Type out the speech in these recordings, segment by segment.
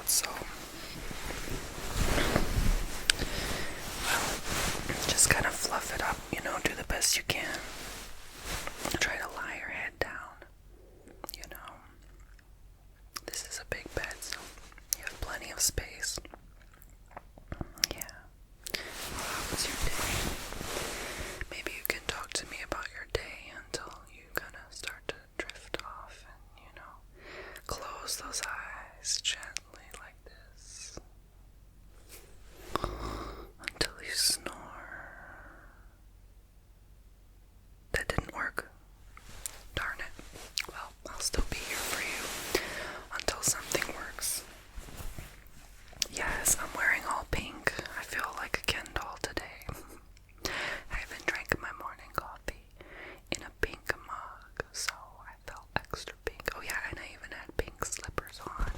so well, just kind of fluff it up, do the best you can. Try to lie your head down, This is a big bed, so you have plenty of space. Yeah. Well, how was your day? Maybe you can talk to me about your day until you kind of start to drift off and, close those eyes gently like this until you snore. That didn't work. Darn it. Well, I'll still be here for you until something works. Yes, I'm wearing all pink. I feel like a Ken doll today. I even drank my morning coffee in a pink mug, so I felt extra pink. Oh yeah, and I even had pink slippers on.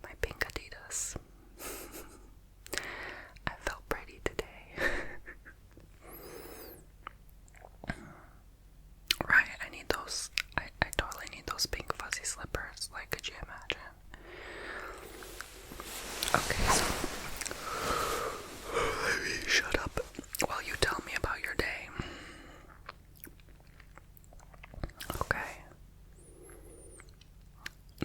My pink Adidas. I felt pretty today. Right, I need those. I totally need those pink fuzzy slippers. Like, could you imagine? Okay, so let me shut up while you tell me about your day. Okay.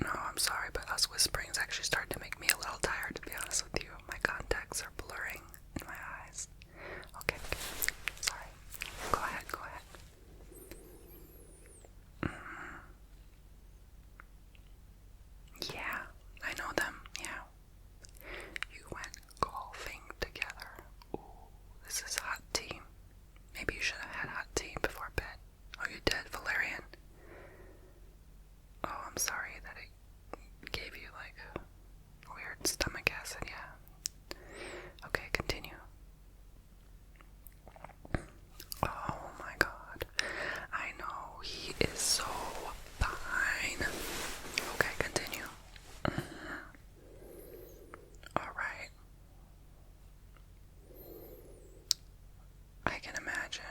No, I'm sorry, but us whispering's actually starting to make me a little tired, to be honest with you. My contacts are blurring in my eyes. Okay. Sorry. Go ahead. Yeah, I know them, yeah. You went golfing together. Ooh, this is hot tea. Maybe you should have had hot tea before bed. Oh, you did, Valerian? Oh, I'm sorry that it gave you, like, a weird stomach acid, yeah. Okay, continue. Oh my god. I know, he is so fine. Okay, continue. Alright. I can imagine.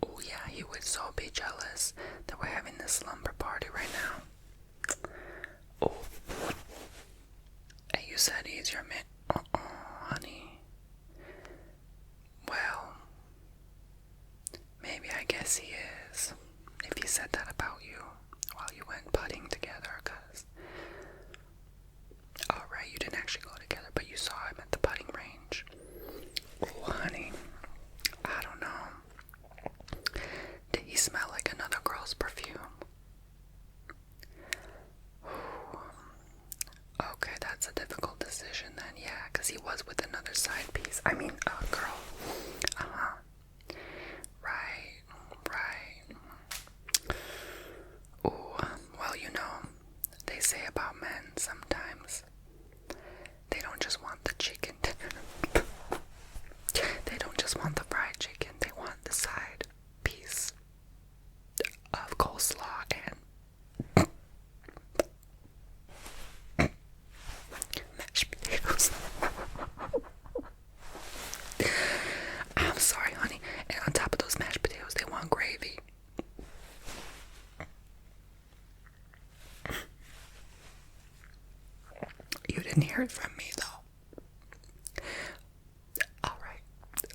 Oh yeah, he would so be jealous that we're having this slumber party right now. Oh. And you said he's your man. Honey. Well, maybe I guess he is. If he said that about you while you went putting together, cause alright, you didn't actually go together, but you saw him at the putting range. Oh, honey, I don't know. Did he smell like another girl's perfume? Okay, that's a difficult decision then, yeah, because he was with another side piece. I mean, girl. Uh-huh. Right. Ooh, well, they say about men sometimes they don't just want the chicken dinner. They don't just want the fried chicken, they want the side piece of coleslaw and mashed potatoes. I'm sorry, honey. And on top of those mashed potatoes, they want gravy. You didn't hear it from me, though. Alright,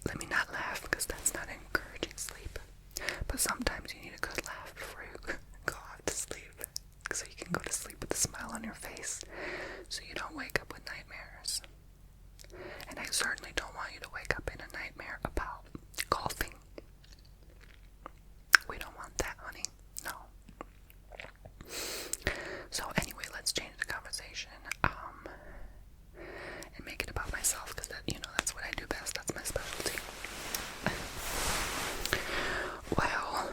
let me not laugh, because that's not encouraging sleep. But sometimes you need a good laugh before you go off to sleep, so you can go to sleep with a smile on your face, so you don't wake up with nightmares. And I certainly don't want you to wake up in a nightmare about golfing. We don't want that, honey. No. So anyway, let's change the conversation. And make it about myself, because that's what I do best. That's my specialty. Well,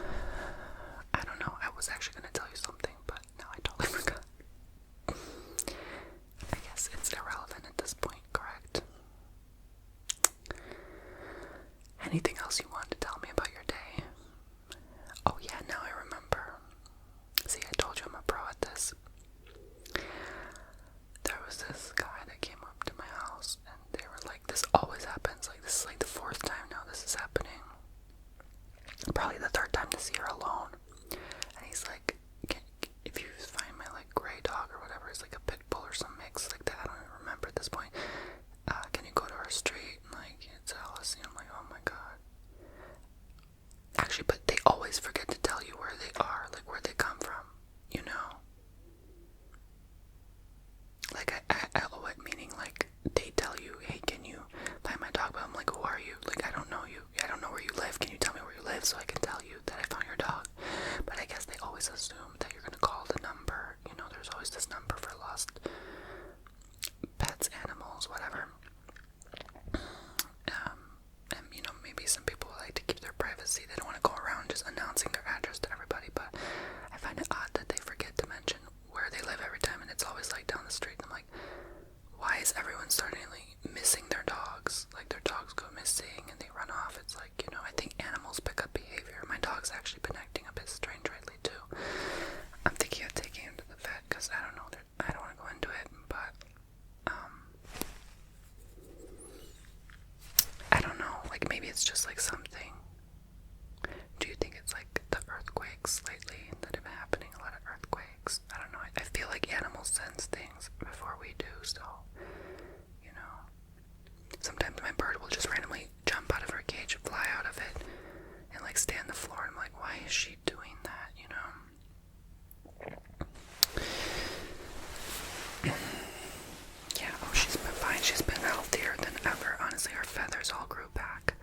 I don't know. I was actually going to tell you something, but now I totally forgot. I guess it's irrelevant at this point, correct? Anything else you want to tell me about your day? Oh yeah, now I remember. See, I told you I'm a pro at this. There was this guy that came up to my house, and they were like, this always happens. Like, this is like the 4th time now this is happening. Probably the 3rd time this year alone. And he's like, if you find my, like, gray dog or whatever, it's like a pit bull or some mix like that. so I can tell you that I found your dog. But I guess they always assume that you're gonna call the number. You know, there's always this number for lost pets, animals, whatever. And you know, maybe some people like to keep their privacy. They don't want to go around just announcing their address to everybody, but I find it odd that they forget to mention where they live every time, and it's always like down the street. And I'm like, why is everyone suddenly missing their dogs? Like, their dogs go missing and they run off. It's like, you know, I think animals pick up behavior. My dog's actually been acting a bit strange lately too. I'm thinking of taking him to the vet because I don't know, I don't want to go into it, but I don't know, like maybe it's just like something. Do you think it's like the earthquakes lately that have been happening? A lot of earthquakes. I don't know. I feel like animals sense things before we do, so, you know. Sometimes my bird will just randomly jump out of her cage, fly out of it, and like stay on the floor. And I'm like, why is she doing that, you know? Yeah, oh, she's been fine. She's been healthier than ever. Honestly, her feathers all grew back,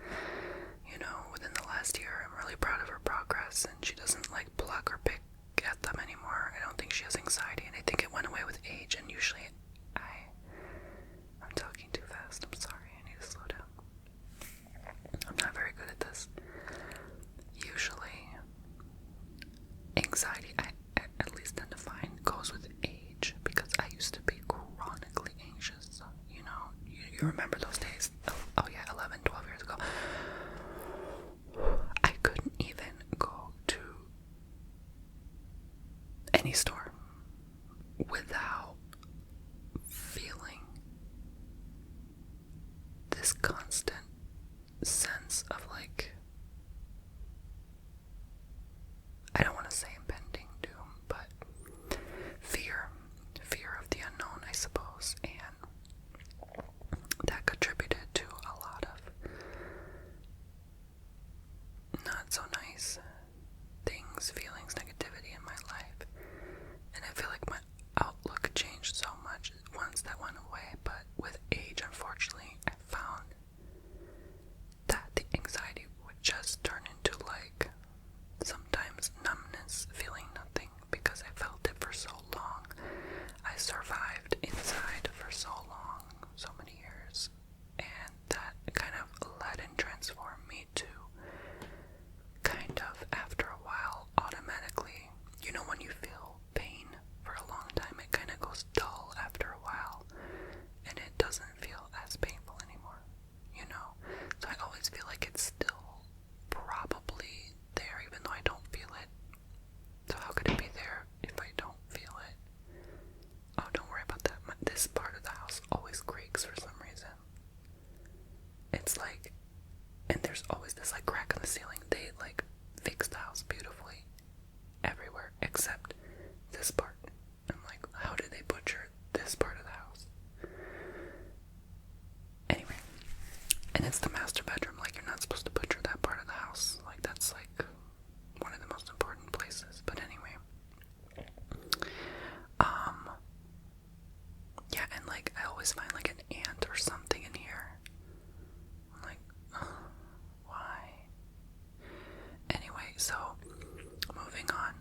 you know, within the last year. I'm really proud of her progress, and she doesn't like pluck or pick at them anymore. I don't think she has anxiety, and I think it went away with age. And usually I'm talking too fast. I'm sorry. I need to slow down. I'm not very good at this. Usually anxiety, I at least tend to find, goes with age, because I used to be chronically anxious. You know, you remember those days? Oh yeah, 11, 12 years ago. I couldn't even go to any store without feeling this constant sense of like, I don't want to say impending doom, but fear of the unknown, I suppose, and that contributed to a lot of not so nice things, feelings, negativity in my life. And I feel like my outlook changed so much once that went away, but with age, unfortunately, I found that the anxiety would just turn into like sometimes numbness, feeling nothing, because I felt it for so long. I survived inside for so long, so many years, and that kind of led and transformed me to kind of, after a while, automatically, you know, when you feel pain for a long time, it kind of goes dull after a while, and it doesn't feel as painful anymore, you know? So I always feel like it's still probably there, even though I don't feel it. So how could it be there if I don't feel it? Oh, don't worry about that. This part of the house always creaks for some reason. It's like, and there's always this like crack in the ceiling. They like fix the house beautifully everywhere except this part. I'm like, how did they butcher this part of the house? Anyway, and it's the master bedroom. Like, you're not supposed to butcher that part of the house. Like, that's like one of the most important places. But anyway, yeah, and like I always find like an ant or something in here. I'm like, why? Anyway, so moving on.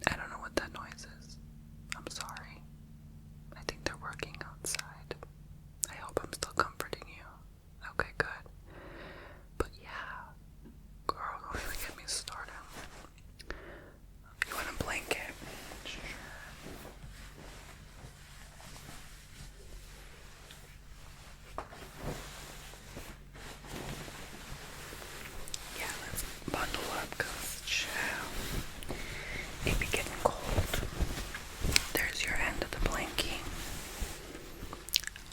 I don't know what that noise is. I'm sorry. I think they're working outside. I hope I'm still comforting you. Okay, good. But yeah, girl, don't even get me started. You want a blanket? Sure. Yeah, let's bundle up, because it be getting cold. There's your end of the blankie.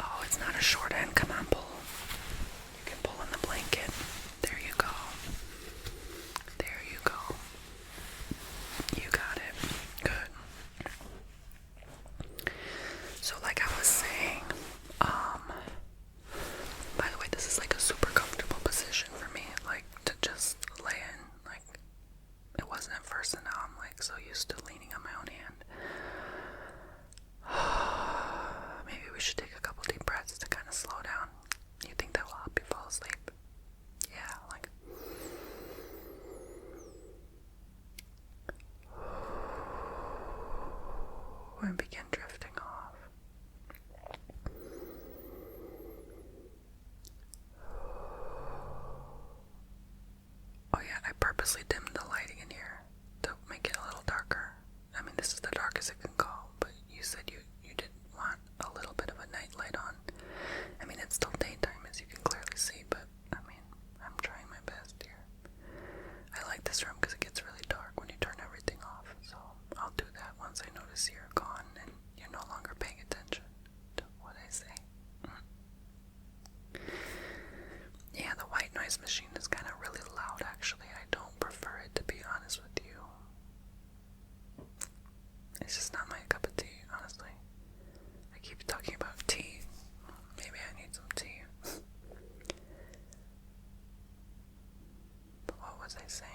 Oh, it's not a short end. Come on, pull. You can pull in the blanket. There you go. There you go. You got it. Good. So like I was saying, by the way, this is like a super comfortable position for me, like to just lay in. Like, it wasn't at first, and now I'm like so used to leaning on my own hand. should take a couple deep breaths to kind of slow down. You think that will help you fall asleep? Yeah, like. And begin drifting off. Oh yeah, I purposely dimmed the lighting in here to make it a little darker. I mean, this is the darkest it can go, but you said you didn't want a little bit of a night light on. I mean, it's still daytime, as you can clearly see, but I mean, I'm trying my best here. I like this room because it gets really dark when you turn everything off, so I'll do that once I notice you're gone and you're no longer paying attention to what I say. Yeah, the white noise machine is kind of really loud, actually. I don't prefer it, to be honest with you. It's just not my cup of tea, honestly. I keep talking about tea. Maybe I need some tea. But what was I saying?